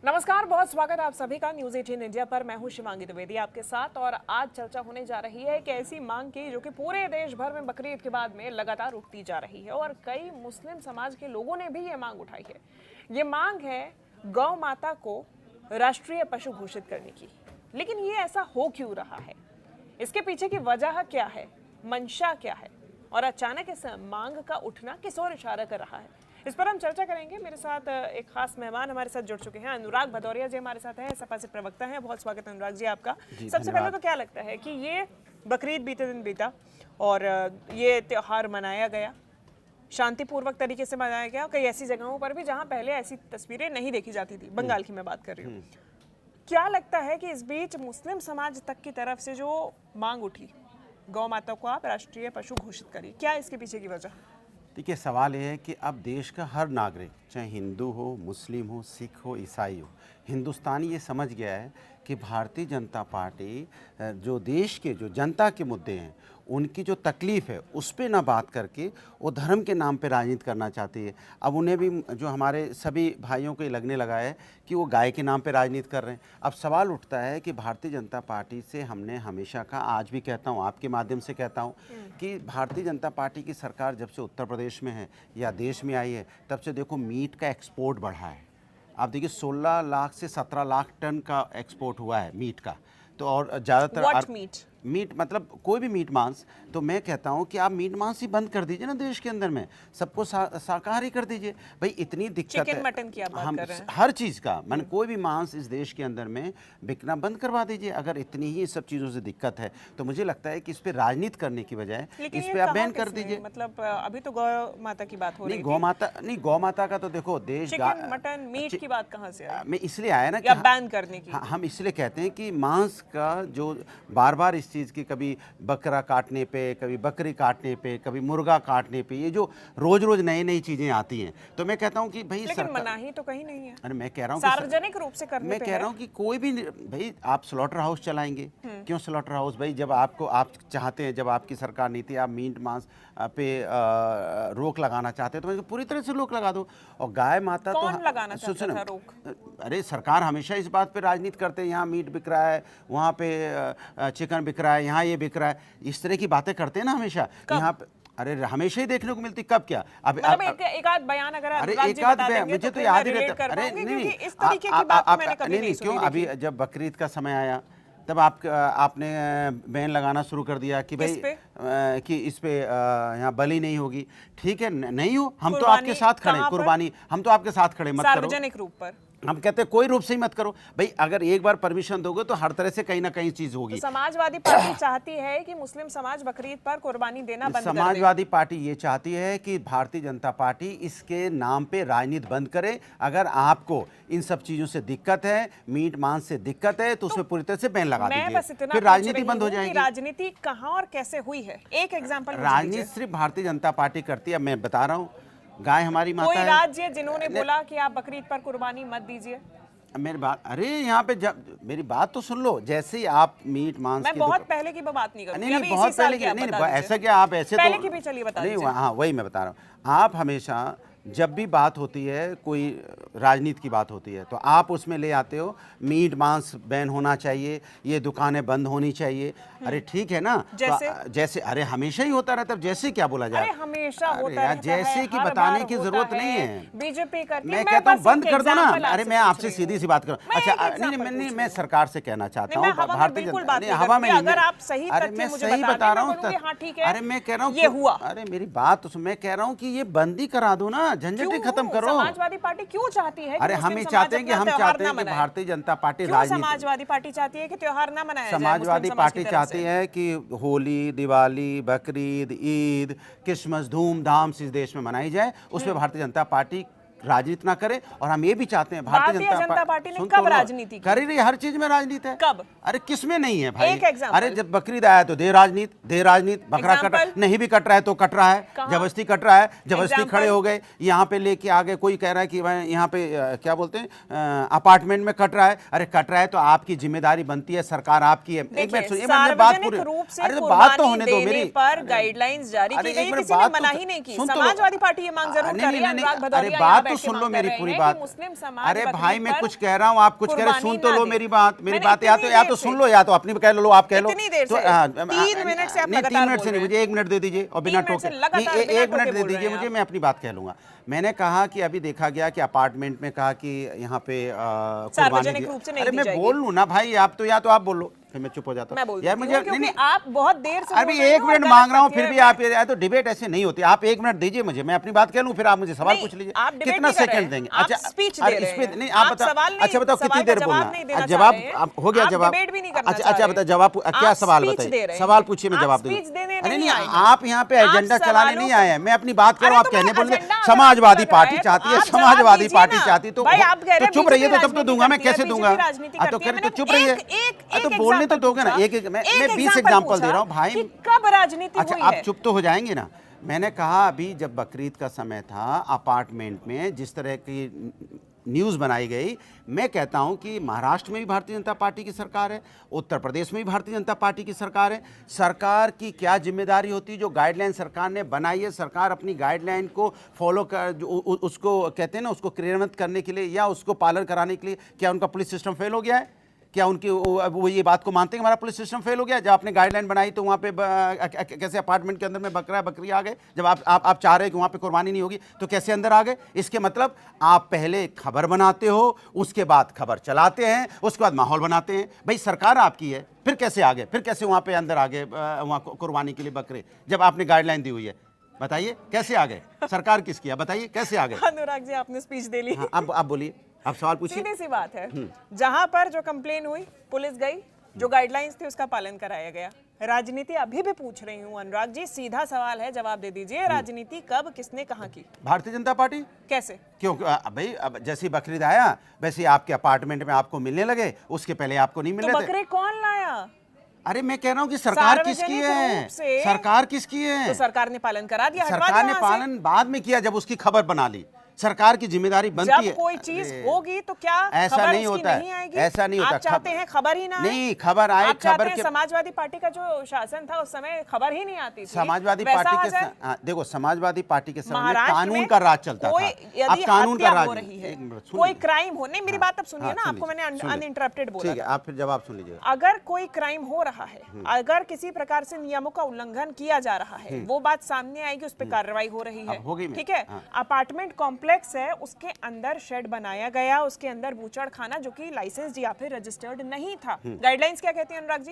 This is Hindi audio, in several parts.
नमस्कार, बहुत स्वागत है आप सभी का न्यूज़ 18 इंडिया पर। मैं हूं शिवांगी द्विवेदी आपके साथ और आज चर्चा होने जा रही है कि ऐसी मांग की जो कि पूरे देश भर में बकरीद के बाद में लगातार उठती जा रही है और कई मुस्लिम समाज के लोगों ने भी ये मांग उठाई है। ये मांग है गौ माता को राष्ट्रीय पशु घोषित करने की। लेकिन ये ऐसा हो क्यों रहा है, इसके पीछे की वजह क्या है, मंशा क्या है और अचानक इस मांग का उठना किस ओर इशारा कर रहा है, इस पर हम चर्चा करेंगे। मेरे साथ एक खास मेहमान हमारे साथ जुड़ चुके हैं। अनुराग भदौरिया जी हमारे साथ हैं, सपा से प्रवक्ता हैं। बहुत स्वागत है अनुराग जी आपका। सबसे पहले तो क्या लगता है कि ये बकरीद बीते दिन बीता और ये त्योहार मनाया गया, शांतिपूर्वक तरीके से मनाया गया, कई ऐसी जगहों पर भी जहां पहले ऐसी तस्वीरें नहीं देखी जाती थी, बंगाल की मैं बात कर रही हूँ। क्या लगता है कि इस बीच मुस्लिम समाज तक की तरफ से जो मांग उठी, गौ माता को आप राष्ट्रीय पशु घोषित करिए, क्या इसके पीछे की वजह? देखिए, सवाल ये है कि अब देश का हर नागरिक, चाहे हिंदू हो, मुस्लिम हो, सिख हो, ईसाई हो, हिंदुस्तानी ये समझ गया है कि भारतीय जनता पार्टी जो देश के जो जनता के मुद्दे हैं, उनकी जो तकलीफ़ है उस पर ना बात करके वो धर्म के नाम पे राजनीति करना चाहती है। अब उन्हें भी, जो हमारे सभी भाइयों को ये लगने लगा है कि वो गाय के नाम पे राजनीति कर रहे हैं। अब सवाल उठता है कि भारतीय जनता पार्टी से हमने हमेशा कहा, आज भी कहता हूँ, आपके माध्यम से कहता हूँ कि भारतीय जनता पार्टी की सरकार जब से उत्तर प्रदेश में है या देश में आई है, तब से देखो मीट का एक्सपोर्ट बढ़ा है। आप देखिए 16 लाख से 17 लाख टन का एक्सपोर्ट हुआ है मीट का। तो और ज़्यादातर मीट मतलब कोई भी मीट मांस, तो मैं कहता हूं कि आप मीट मांस ही बंद कर दीजिए ना देश के अंदर में, सबको शाकाहारी कर दीजिए। भाई इतनी दिक्कत चिकन है, मटन की आप बात कर रहे हैं, हर चीज़ का मन, कोई भी मांस इस देश के अंदर में बिकना बंद करवा दीजिए। अगर इतनी ही सब चीज़ों से दिक्कत है तो मुझे लगता है कि इस पर राजनीति करने की बजाय इस पर आप बैन कर दीजिए। मतलब अभी तो गौ माता की बात हो रही है। गौ माता का तो देखो देश, चिकन मटन मीट की बात कहाँ से आई? मैं इसलिए आया ना कि बैन करने की। हम इसलिए कहते हैं कि मांस का जो बार बार इस चीज़ की, कभी बकरा काटने पे, कभी बकरी काटने पे, कभी मुर्गा काटने पे, ये जो रोज रोज नई नई चीजें आती हैं, तो मैं कहता हूँ कि भाई लेकिन मनाही तो कहीं नहीं है। अरे मैं कह रहा हूँ सार्वजनिक रूप से करने मैं पे कह रहा हूँ कि कोई भी, भाई आप स्लॉटर हाउस चलाएंगे, क्यों स्लॉटर हाउस? भाई जब आप चाहते हैं, जब आपकी सरकार नीति, आप मीट मांस पे रोक लगाना चाहते हैं तो पूरी तरह से रोक लगा दो। और गाय माता कौन तो लगाना चाहता था रोक? अरे सरकार हमेशा इस बात पे राजनीति करते हैं, यहाँ मीट बिक रहा है, वहाँ पे चिकन बिक रहा है, यहाँ ये बिक रहा है, इस तरह की बातें करते हैं ना हमेशा यहाँ पे। अरे हमेशा ही देखने को मिलती, कब क्या? अब एक आध बयान अगर अरे एक आध बयान मुझे तो याद ही रहता। अरे नहीं, इस तरीके की बात मैंने कभी नहीं सुनी। क्यों? अभी जब बकरीद का समय आया तब आपने बैन लगाना शुरू कर दिया कि भाई कि इस पे यहाँ बलि नहीं होगी। ठीक है, नहीं हो, हम तो आपके साथ खड़े, कुर्बानी हम तो आपके साथ खड़े, मत करो सार्वजनिक रूप पर। हम कहते हैं कोई रूप से ही मत करो। भाई अगर एक बार परमिशन दोगे तो हर तरह से कहीं ना कहीं चीज होगी। तो समाजवादी पार्टी चाहती है कि मुस्लिम समाज बकरीद पर कुर्बानी देना बंद कर दे। समाजवादी पार्टी ये चाहती है कि भारतीय जनता पार्टी इसके नाम पे राजनीति बंद करे। अगर आपको इन सब चीजों से दिक्कत है, मीट मांस से दिक्कत है, तो उसमें पूरी तरह से बैन लगा दीजिए, फिर राजनीति बंद हो जाएगी। राजनीति कहाँ और कैसे हुई है, एक एग्जाम्पल? राजनीति सिर्फ भारतीय जनता पार्टी करती है। मैं बता रहा हूँ, गाय हमारी माता है। कोई राज्य जिन्होंने बोला कि आप बकरीद पर कुर्बानी मत दीजिए? मेरी बात, अरे यहाँ पे जब मेरी बात तो सुन लो, जैसे ही आप मीट मांस मैं बहुत पहले की बात नहीं कर रही, नहीं बहुत पहले की नहीं, ऐसा क्या आप ऐसे पहले की भी चलिए बता दीजिए। हाँ वही मैं बता रहा हूँ। आप हमेशा जब भी बात होती है, कोई राजनीति की बात होती है, तो आप उसमें ले आते हो मीट मांस बैन होना चाहिए, ये दुकानें बंद होनी चाहिए। अरे ठीक है ना, जैसे अरे हमेशा ही होता रहता है, जैसे क्या बोला जाए? हमेशा होता है, जैसे कि बताने की जरूरत नहीं है। बीजेपी करती है, मैं कहता हूँ बंद कर दो ना। अरे मैं आपसे सीधी सी बात करूँ। अच्छा नहीं, मैं सरकार से कहना चाहता हूँ, भारतीय जनता हवा में, अगर आप सही अरे मैं सही बता रहा हूँ। अरे मैं कह रहा हूँ, ये हुआ। अरे मेरी बात तो मैं कह रहा हूँ कि ये बंदी करा दो ना, झंझट ही खत्म करो। समाजवादी पार्टी क्यों चाहती है? अरे हम चाहते हैं कि भारतीय जनता पार्टी राजनीति। समाजवादी पार्टी चाहती है कि त्योहार ना मनाया जाए। समाजवादी पार्टी चाहती है कि होली, दिवाली, बकरीद, ईद, क्रिसमस धूमधाम से इस देश में मनाई जाए, उसमें भारतीय जनता पार्टी राजनीति ना करे। और हम ये भी चाहते हैं भारतीय जनता पार्टी ने कब राजनीति कर रही है? हर चीज में राजनीति है। कब? अरे किसमें नहीं है भाई? अरे जब बकरीद आया तो दे राजनीति, बकरा कट नहीं भी कट रहा है तो कट रहा है, जबरदस्ती कट रहा है, जबरदस्ती खड़े हो गए, यहाँ पे लेके आ गए। कोई कह रहा है कि यहाँ पे क्या बोलते हैं, अपार्टमेंट में कट रहा है। अरे कट रहा है तो आपकी जिम्मेदारी बनती है, सरकार आपकी है। एक मिनट सुनिए, बात पूरी, अरे बात तो होने दो मेरी। पर गाइडलाइंस जारी की गई, किसी ने मना ही नहीं की। समाजवादी पार्टी ये मांग जरूर कर रही है। अरे बात बैठ के सुन लो मांग कर मेरी रहे पूरी हैं बात। कि मुस्लिम समाज अरे बकरीद भाई मैं पर कुछ कह रहा हूँ, आप कुछ कह रहे, सुन कुर्बानी तो ना लो दे। मेरी बात। मेरी मैंने बात या इतनी तो देर सुन से- लो या तो अपनी कह लो, आप कह लो। इतनी देर तो, से, 3 मिनट से आप नहीं, लगातार 3 मिनट से बोल नहीं, रहे मुझे 1 मिनट दे दीजिए और बिना 3 मिनट से टोके। लगातार नहीं, बिना 1 मिनट टोके दे बोल रहे दीजिए हैं मुझे, आप। मैं अपनी बात कह लूंगा। मैंने कहा कि अभी देखा गया कि अपार्टमेंट में कहा कि यहाँ पे कुर्बानी सार्वजनिक दी- रूप से नहीं अरे दी मैं जाएगी। बोल लूँ ना भाई, आप तो या तो आप बोलो फिर मैं चुप हो जाता मैं हूँ बोल यार। देती मुझे हूँ, क्योंकि आप बहुत देर से अभी बोल रहे 1 हो मिनट और मांग रहा हूँ, गलत फिर तथ्य भी है। आप या तो डिबेट ऐसे नहीं होती। आप 1 मिनट दीजिए मुझे, मैं अपनी बात कह लूँ, फिर आप मुझे सवाल नहीं, पूछ लीजिए। आप डिबेट कितना नहीं कर रहे सेकंड हैं, देंगे? आप स्पीच अरे दे इस रहे पे हैं। नहीं, आप आप बताओ। सवाल नहीं- अच्छा बताओ सवाल कितनी का देर जवाब बोलना नहीं है? देना जवाब चाह रहे हैं। आप हो गया आप जवाब। डिबेट भी नहीं करना अच्छा चाह अच्छा रहे बताओ हैं। जवाब, क्या आप सवाल स्पीच दे बताइए, रहे सवाल हैं। पूछिए, मैं आप जवाब स्पीच दूंगा। देने अरे नहीं नहीं, आए हैं। आप यहाँ पे आप एजेंडा चलाने सवालों नहीं का- आए हैं। मैं अपनी बात कर रहा हूँ, आप अरे तो कहने मैं बोल एजेंडा अगर समाजवादी आपको लग रहा पार्टी है, चाहती तो है, आप जवाब समाजवादी दीजिए पार्टी ना। चाहती तो भाई आप कह रहे हैं चुप रहिए, तो बीजेपी तब तो दूंगा मैं, राजनीति कैसे करती है, दूंगा? बीजेपी राजनीति तो करती है। फिर तो मैंने चुप रहिए। एक तो बोलने तो example दोगे ना। पूछा, मैं 20 example एग्जाम्पल दे पूछा रहा हूँ भाई। कि कब राजनीति अच्छा हुई आप है। चुप तो हो जाएंगे ना। मैंने कहा अभी जब बकरीद का समय था, अपार्टमेंट में जिस तरह की न्यूज़ बनाई गई, मैं कहता हूं कि महाराष्ट्र में भी भारतीय जनता पार्टी की सरकार है, उत्तर प्रदेश में भी भारतीय जनता पार्टी की सरकार है। सरकार की क्या जिम्मेदारी होती है? जो गाइडलाइन सरकार ने बनाई है, सरकार अपनी गाइडलाइन को फॉलो कर उसको कहते हैं ना, उसको क्रियान्वित करने के लिए या उसको पालन कराने के लिए, क्या उनका पुलिस सिस्टम फेल हो गया है? क्या उनकी वो ये बात को मानते हैं हमारा पुलिस सिस्टम फेल हो गया? जब आपने गाइडलाइन बनाई तो वहाँ पे कैसे अपार्टमेंट के अंदर में बकरा बकरी आ गए? जब आप चाह रहे हैं कि वहाँ पे कुर्बानी नहीं होगी तो कैसे अंदर आ गए? इसके मतलब आप पहले खबर बनाते हो, उसके बाद खबर चलाते हैं, उसके बाद माहौल बनाते हैं। भाई सरकार आपकी है, फिर कैसे आ गए? फिर कैसे वहाँ पे अंदर आ गए वहाँ कुर्बानी के लिए बकरे, जब आपने गाइडलाइन दी हुई है? बताइए कैसे आ गए? सरकार किसकी है बताइए, कैसे आ गए? अनुराग जी आपने स्पीच दे ली। हाँ, अब आप बोलिए, आप सवाल पूछिए। सीधी सी बात है, जहां पर जो कंप्लेन हुई पुलिस गई, जो गाइडलाइंस थी उसका पालन कराया गया। राजनीति अभी भी पूछ रही हूँ अनुराग जी, सीधा सवाल है, जवाब दे दीजिए। राजनीति कब किसने कहाँ की? भारतीय जनता पार्टी। कैसे? क्यों भाई, अब जैसे बकरीद आया वैसे आपके अपार्टमेंट में आपको मिलने लगे, उसके पहले आपको नहीं मिल तो रहे थे। बकरे कौन लाया? अरे मैं कह रहा हूँ कि सरकार किसकी सार्वजनिक है? रूप से- सरकार किसकी है? तो सरकार ने पालन करा दिया, हटवा सरकार दिया ने वहां से। पालन बाद में किया जब उसकी खबर बना ली। सरकार की जिम्मेदारी बनती है। जब कोई चीज अरे, होगी तो क्या ऐसा खबर नहीं उसकी होता है। नहीं आएगी? ऐसा नहीं होता। आप चाहते हैं खबर ही ना आए? नहीं, खबर आए, आप चाहते खबर हैं के समाजवादी पार्टी का जो शासन था उस समय खबर ही नहीं आती थी? समाजवादी वैसा पार्टी आ के जाए? देखो, समाजवादी पार्टी के समय में महाराष्ट्र कानून में का राज चलता कोई था। यदि अब कानून का हत्या राज हो नहीं। रही है, एक मिनट, सुन कोई लीजिए। क्राइम हो, नहीं मेरी बात तब सुनिए हाँ, ना, सुन आपको लीजिए, मैंने सुन लीजिए। अनइंटरप्टेड बोला ठीक है, था। आप फिर जवाब सुन लीजिए। अगर कोई क्राइम हो रहा है, अगर किसी प्रकार से नियमों का उल्लंघन किया जा रहा है, वो बात सामने आएगी, उस पर कार्रवाई हो रही है। अब हो गई मैं- ठीक है, हाँ। अपार्टमेंट कॉम्प्लेक्स है, उसके अंदर शेड बनाया गया, उसके अंदर बूचड़ खाना जो कि लाइसेंस या फिर रजिस्टर्ड नहीं था। गाइडलाइंस क्या कहती है अनुराग जी?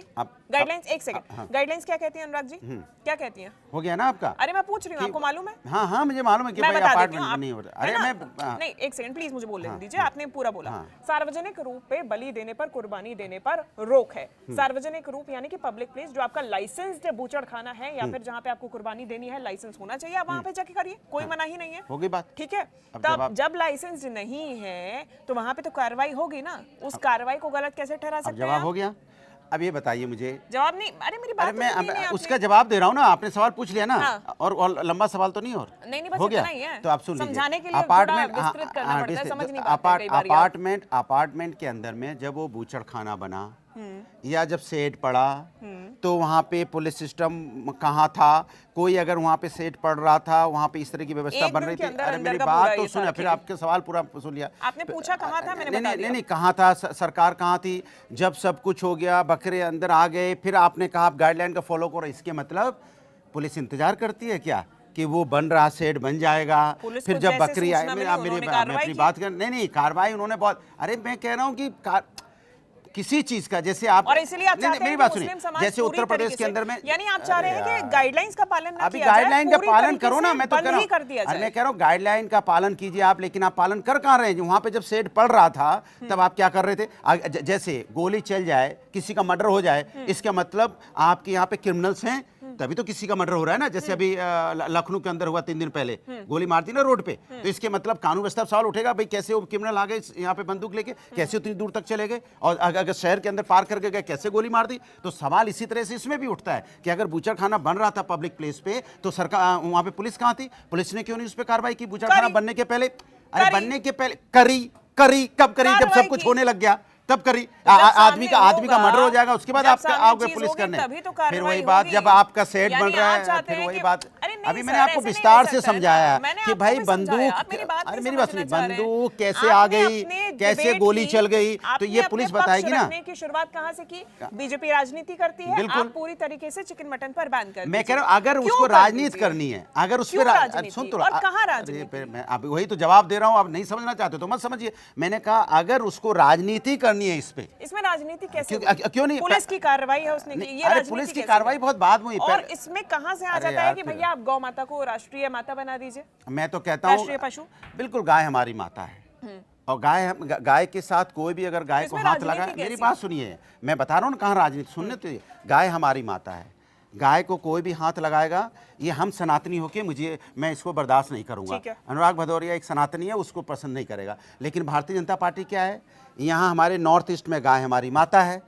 गाइडलाइंस, एक सेकंड, गाइडलाइंस क्या कहती है अनुराग जी? क्या कहती हैं? हो गया ना आपका? अरे मैं पूछ रही हूँ, आपको मालूम है? हाँ हाँ, मुझे मालूम है कि मैं भाई बता देती अपार्टमेंट हूँ, में आप- नहीं हो रहा। है अरे ना? मैं नहीं, एक सेकंड प्लीज मुझे बोलने दीजिए। आपने पूरा बोला, सार्वजनिक रूप पे बलि देने पर, कुर्बानी देने पर रोक है। सार्वजनिक रूप यानी कि पब्लिक प्लेस, जो आपका लाइसेंस्ड बूचड़ खाना है या फिर जहाँ पे आपको कुर्बानी देनी है, लाइसेंस होना चाहिए, आप वहाँ पे जाके करिए, कोई मना ही नहीं है। हो गई बात। ठीक है, अब तब जब लाइसेंस नहीं है तो वहाँ पे तो कार्रवाई होगी ना। उस कार्रवाई को गलत कैसे ठहरा अब सकते हैं जवाब आप? हो गया। अब ये बताइए मुझे। जवाब नहीं, अरे मेरी बात अरे तो मैं सुनिए नहीं आपने। उसका जवाब दे रहा हूँ ना, आपने सवाल पूछ लिया ना। हाँ। और लंबा सवाल तो नहीं और नहीं, बस हो गया इतना ही है। तो आप सुन लीजिए। समझाने के लिए थोड़ा विस्तृत करना पड़ता है, समझ नहीं पाते हैं कई बार आप। अपार्टमेंट के अंदर में जब वो बूचड़ खाना बना या जब सेट पड़ा तो वहाँ पे पुलिस सिस्टम कहाँ था? कोई अगर वहाँ पे सेट पड़ रहा था, वहाँ पे इस तरह की व्यवस्था एक बन दिन रही के थी। अंदर अरे अंदर मेरी का बात पूरा तो ये सुनिए, सारा फिर खेल। आपके सवाल पूरा सुन लिया। आपने पूछा कहाँ था, मैंने बता दिया। नहीं, कहाँ था? सरकार कहाँ थी जब सब कुछ हो गया, बकरे अंदर आ गए, फिर आपने कहा आप गाइडलाइन का फॉलो करो। इसके मतलब पुलिस इंतजार करती है क्या कि वो बन रहा सेट बन जाएगा, पुलिस फिर को जब जैसे बकरी सूचना आए? मिली, मैं उन्होंने मैं कार्रवाई अपनी की। बात कर, नहीं कार्रवाई उन्होंने बहुत। अरे मैं कह रहा हूँ कि किसी चीज का, जैसे आप, और इसीलिए आप चाहते मेरी हैं बात कि सुनिए, मुस्लिम समाज जैसे पूरी उत्तर प्रदेश तरीके के से- अंदर में, यानी आप चाह रहे हैं कि गाइडलाइंस का पालन ना अभी किया जाए, गाइडलाइन का पूरी पालन तरीके करो ना। से मैं तो बंद कह रहा ही कर दिया हूँ, अरे जाए। मैं कह रहा हूँ गाइडलाइन का पालन कीजिए आप, लेकिन आप पालन कर कहाँ रहे हैं? वहां पे जब सेट पड़ रहा था तब आप क्या कर रहे थे? जैसे गोली चल जाए, किसी का मर्डर हो जाए, इसका मतलब आपके यहाँ पे क्रिमिनल्स हैं, तभी तो किसी का मर्डर हो रहा है ना। जैसे अभी लखनऊ के अंदर हुआ 3 दिन पहले, गोली मार दी ना रोड पे, तो इसके मतलब कानून व्यवस्था सवाल उठेगा, भाई कैसे वो क्रिमिनल आ गए यहाँ पे बंदूक लेके, कैसे उतनी दूर तक चले गए, और अगर शहर के अंदर पार करके गए कैसे गोली मार दी? तो सवाल इसी तरह से इसमें भी उठता है कि अगर बूचड़ खाना बन रहा था पब्लिक प्लेस पे तो सरकार, वहां पे पुलिस कहाँ थी? पुलिस ने क्यों नहीं उस पर कार्रवाई की बूचड़ खाना बनने के पहले? अरे बनने के पहले करी कब करी? जब सब कुछ होने लग गया तब करी जब आदमी का होगा, मर्डर हो जाएगा, उसके बाद जब आप सामने आओगे चीज पुलिस होगी, करने। तभी तो फिर कार्रवाई वही बात, होगी। जब आपका सेट यानी बन रहा आप है चाहते फिर हैं वही कि- बात। अरे नहीं अभी सर, मैंने आपको ऐसे नहीं विस्तार हो से सकता है ना। समझाया मैंने कि आपको भाई भी समझाया, बंदूक, आप मेरी बात अरे नहीं मेरी बात सुनिए, समझना चाह रहे हैं। बंदूक कैसे आपने आ गई, अपने कैसे debate गोली की, चल गई, तो आपने ये अपने पुलिस पक्ष बताएगी ना। रखने की शुरुआत कहाँ से की? बीजेपी राजनीति करती है, बिल्कुल। आप पूरी तरीके से चिकन मटन पर बैन कर मैं दीजिए। कह रहा हूं अगर क्यों उसको कर राजनीति दीजिए? करनी है, अगर उस क्यों पर राजनीति? सुन तो और कहाँ अरे राजनीति? फिर मैं अब वही तो जवाब दे रहा हूं, आप नहीं समझना चाहते तो मत समझिए। मैंने कहा अगर उसको राजनीति करनी है इस पे, इसमें राजनीति कैसे क्यों नहीं? पुलिस की कार्रवाई है उसने की, नहीं, ये अरे राजनीति पुलिस की कैसे कार्रवाई है? बहुत बाद में हुई। और इसमें कहां से आ अरे जाता है यार कि फिर- भैया आप गौ माता को राष्ट्रीय माता बना दीजिए? मैं तो कहता हूँ राष्ट्रीय पशु? बिल्कुल, गाय हमारी माता है और गाय के साथ कोई भी अगर गाय को इसमें हाथ राजनीति लगाए, मेरी कैसी? बात सुनिए, मैं बता रहा हूँ ना कहाँ राजनीति, सुनने तो गाय हमारी माता है, गाय को कोई भी हाथ लगाएगा, ये हम सनातनी होके मैं इसको बर्दाश्त नहीं करूंगा। ठीक है। अनुराग भदौरिया एक सनातनी है, उसको पसंद नहीं करेगा, लेकिन भारतीय जनता पार्टी क्या है, यहाँ हमारे नॉर्थ ईस्ट में गाय हमारी माता है,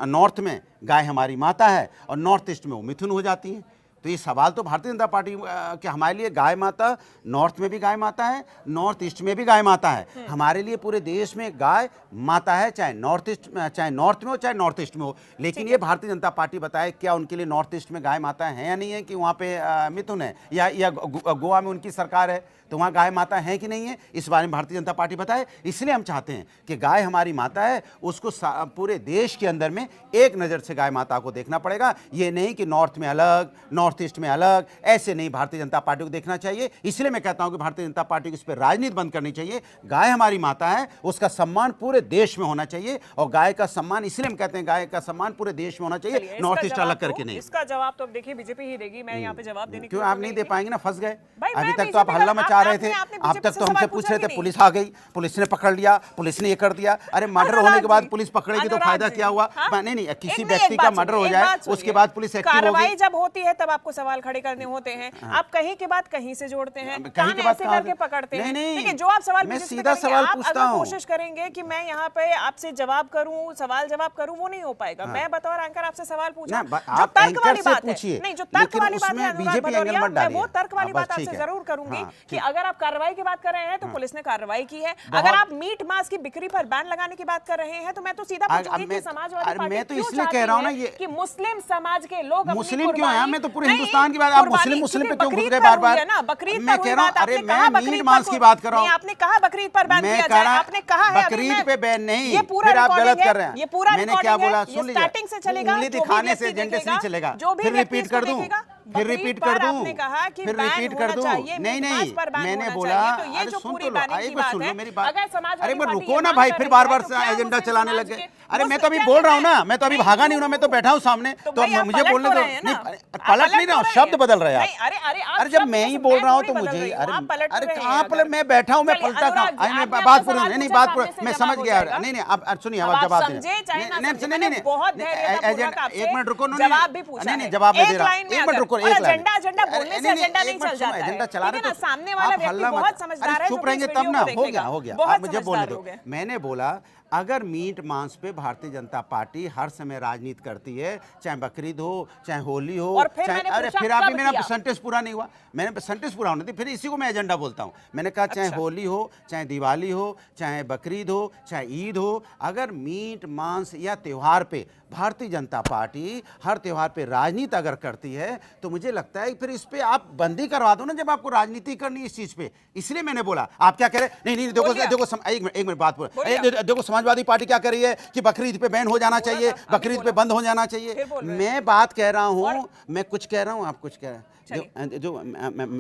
नॉर्थ में गाय हमारी माता है और नॉर्थ ईस्ट में वो मिथुन हो जाती हैं। तो ये सवाल तो भारतीय जनता पार्टी के हमारे लिए गाय माता, नॉर्थ में भी गाय माता है, नॉर्थ ईस्ट में भी गाय माता है। हमारे लिए पूरे देश में गाय माता है, चाहे नॉर्थ में हो चाहे नॉर्थ ईस्ट में हो। लेकिन ये भारतीय जनता पार्टी बताए क्या उनके लिए नॉर्थ ईस्ट में गाय माता है या नहीं है, कि वहाँ पे मिथुन है या गोवा में उनकी सरकार है तो वहाँ गाय माता है कि नहीं है, इस बारे में भारतीय जनता पार्टी बताए। इसलिए हम चाहते हैं कि गाय हमारी माता है, उसको पूरे देश के अंदर में एक नज़र से गाय माता को देखना पड़ेगा। ये नहीं कि नॉर्थ में अलग, नॉर्थ ईस्ट में अलग, ऐसे नहीं भारतीय जनता पार्टी को देखना चाहिए। इसलिए मैं कहता हूं कि भारतीय जनता पार्टी को इस पर राजनीति बंद करनी चाहिए। गाय हमारी माता है, उसका सम्मान पूरे देश में होना चाहिए और गाय का सम्मान, इसलिए हम कहते हैं गाय का सम्मान पूरे देश में होना चाहिए, नॉर्थ ईस्ट अलग करके नहीं। इसका जवाब तो अब देखिए बीजेपी ही देगी, मैं यहाँ पे जवाब देने क्यों आप नहीं दे पाएंगे ना, फंस गए। भाई, अभी मैं तक तो आप बीजेपी हल्ला का- मचा रहे थे, आपने अब तक से तो हमसे सवाल पूछ पूछा रहे थे, भी पुलिस आ गई, पुलिस ने पकड़ लिया, पुलिस ने ये कर दिया। अरे मर्डर अनुराग होने के बाद जी, पुलिस पकड़ेगी तो अनुराग फायदा जी, क्या हुआ? हाँ? नहीं, किसी एक व्यक्ति बात का सुनिए, मर्डर हो एक जाए बात सुनिए। उसके बाद पुलिस एक्टिव कार्रवाई होगी। जब होती है तब आपको सवाल खड़े करने होते हैं, आप कहीं के बाद कहीं से जोड़ते हैं, कहीं के बाद ऐसे कहाँ करके से? पकड़ते हैं। नहीं, देखिए, जो आप सवाल मैं मुझसे सीधा करेंगे, सवाल आप पूछता अगर हूँ। कोशिश करेंगे कि मैं यहाँ पे आपसे जवाब करूं, सवाल जवाब करूं, वो नहीं हो पाएगा। मैं बतौर एंकर आपसे सवाल पूछा, ना, जो आप तर्क एंकर वाली से बात है, पूछिए, नहीं जो तर्क लेकिन वाली बात उसमें है अनुराग बीजेपी एंगल भदौरिया, मत मैं डालिए। वो तर्क वाली हाँ, बस बात ठीक आपसे है। जरूर करूंगी हाँ, कि ठीक। अगर आप कार्रवाई की बात कर रहे हैं तो पुलिस ने कार्रवाई की है, अगर आप मीट मांस की बिक्री पर बैन लगाने की बात कर रहे हैं तो मैं तो सीधा पूछूंगी कि समाजवादी पार्टी मैं तो क्यों इसलिए चाहती कह रहा हूं है ना, ये कि मुस्लिम समाज के लोग अपनी मुस्लिम क्यों है? कुर्बानी- मैं तो पूरे नहीं, हिंदुस्तान की बात, आप कुर्बानी, मुस्लिम पे क्योंकि क्यों घुस बकरीद गए पर बार हुई बार? है ना, बकरीद मैं पर कह हुई रहा हूं, बात, अरे आपने कहा मैं बकरीद मीट पर मांस की बात कर रहा नहीं, हूं। आपने कहा बकरीद पर बैन मैं किया कह जाए, रहा आपने कहा है अभी बकरीद मैं- पे बैन नहीं, ये पूरा फिर आप गलत recording है, कर रहे हैं। ये पूरा मैंने क्या recording है, बोला, ये सुन लीजिए। starting से चलेगा, उंगली जो भी दिखाने व्यक्ति से एजेंडे से देखेगा, नहीं चलेगा। जो भी फिर व्यक्ति रिपीट कर इसको दूं, देखेगा, फिर बकरीद रिपीट पर कर दूं, आपने कहा कि फिर बैन रिपीट कर होना दूं। चाहिए, नहीं मीट मांस पर बैन मैंने होना बोला, चाहिए, तो ये अरे जो सुन पूरी तो लो, बैनिंग की एक बार बात सुन लो है, मेरी बात। अगर समाजवादी अरे मैं पार्टी रुको ये ना मांग भाई, कर फिर रही बार है, बार तो क्या एजेंडा मुस्लिम चलाने समाज लग गए। के- अरे मैं तो अभी क्या बोल रहा हूँ कहते ना, हैं? मैं तो अभी नहीं, भागा नहीं हूँ ना, मैं तो बैठा हूँ सामने, तो तो भाई आप मुझे पलट बोलने तो दो। रहे हैं ना। नहीं, आप पलट नहीं रहा हूँ, तो शब्द रहे बदल रहे हैं नहीं, आप। अरे आप अरे जब शब्द मैं ही से- बोल रहा हूँ थोड़ी तो बदल मुझे, रही हूँ, अरे आप पलट तो अरे रहे हैं कहाँ अगर। पलट, मैं बैठा हूँ, मैं चलिए, पलटा अनुराग कहाँ? जी, मैं आपने बात अपना पूरी सवाल नहीं, पूछा, बात सामने से मैं जवाब समझ हो गया। जाएगा। नहीं अब सुनिए, अब अब आप जवाब समझे चाहे ना समझे, नहीं मैंने बहुत धैर्यतापूर्वक आपसे एक मिनट रुको, जवाब भी पूछा नहीं है। जवाब मैं एक दे रहा लाइन हूँ, में एक मिनट अगर- रुको, और एक लाइन। एजेंडा बोलने से एजेंडा नहीं चल जाता है। एजेंडा चला ठीक है रहे ना, तो सामने वाला आप व्यक्ति हल्ला मत- बहुत समझदार अरे है, चुप जो रहेंगे इस तब वीडियो ना, को देखेगा। हो गया। बहुत आप मुझे बोलने समझदार दो। हो गए। मैंने बोला अगर मीट मांस पे भारतीय जनता पार्टी हर समय राजनीति करती है, चाहे बकरीद हो चाहे होली हो, और फिर चाहे मैंने अरे पूछा फिर अभी कब मेरा किया? सेंटेंस पूरा नहीं हुआ, मैंने सेंटेंस पूरा होने दी, फिर इसी को मैं एजेंडा बोलता हूँ। मैंने कहा चाहे अच्छा। होली हो चाहे दिवाली हो चाहे बकरीद हो चाहे ईद हो, अगर मीट मांस या त्यौहार पे भारतीय जनता पार्टी हर त्यौहार पे राजनीति अगर करती है तो मुझे लगता है फिर इस पे आप बंदी करवा दो ना, जब आपको राजनीति करनी है इस चीज पे। इसलिए मैंने बोला, आप क्या कह रहे हैं? नहीं देखो बोलिए। देखो एक मिनट बात पूरा। बोलिए। देखो समाजवादी पार्टी क्या कर रही है कि बकरीद पे बैन हो जाना चाहिए, था, अभी बकरीद पे बोला। बंद हो जाना चाहिए। फिर बोल रहे हैं। मैं बात कह रहा हूँ, और- मैं कुछ कह रहा हूँ, आप कुछ कह रहे हैं। चलिए। जो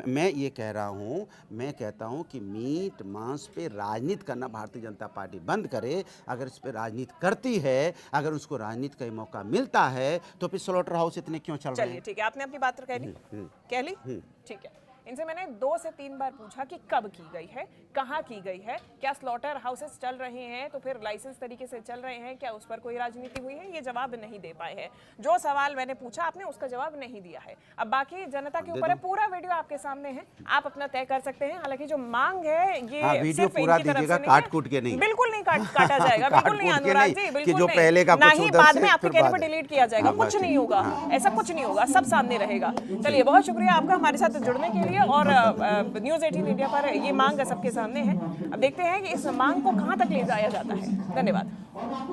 मैं ये कह रहा हूँ, मैं कहता हूँ कि मीट मांस पे राजनीति करना भारतीय जनता पार्टी बंद करे। अगर इस पे राजनीति करती है, अगर उसको राजनीति का मौका मिलता है तो फिर स्लॉटर हाउस इतने क्यों चल रहे चलिए हैं? ठीक है, आपने अपनी बात तो कह ली ठीक है। इनसे मैंने 2 से 3 बार पूछा कि कब की गई है, कहाँ की गई है, क्या स्लॉटर हाउसेस चल रहे हैं तो फिर लाइसेंस तरीके से चल रहे हैं, क्या उस पर कोई राजनीति हुई है? ये जवाब नहीं दे पाए हैं। जो सवाल मैंने पूछा आपने उसका जवाब नहीं दिया है। अब बाकी जनता के ऊपर है, पूरा वीडियो आपके सामने है, आप अपना तय कर सकते हैं। हालांकि जो मांग है ये हाँ, वीडियो सिर्फ पूरा इनकी तरफ दीजिएगा, से नहीं है। काट-कूट के नहीं। बिल्कुल नहीं काटा जाएगा, बिल्कुल नहीं काट-कूट के अनुराग नहीं, जी, कि बिल्कुल जो नहीं। पहले का ना कुछ ही उधर बाद से में आपके फिर कहने बाद पर में। डिलीट किया जाएगा, हाँ, बस कुछ नहीं ठीक। होगा, ऐसा कुछ नहीं होगा, सब सामने रहेगा। चलिए, बहुत शुक्रिया आपका हमारे साथ जुड़ने के लिए। है और न्यूज़ 18 इंडिया पर ये मांग सबके सामने है। अब देखते हैं कि इस मांग को कहाँ तक ले जाया जाता है। धन्यवाद।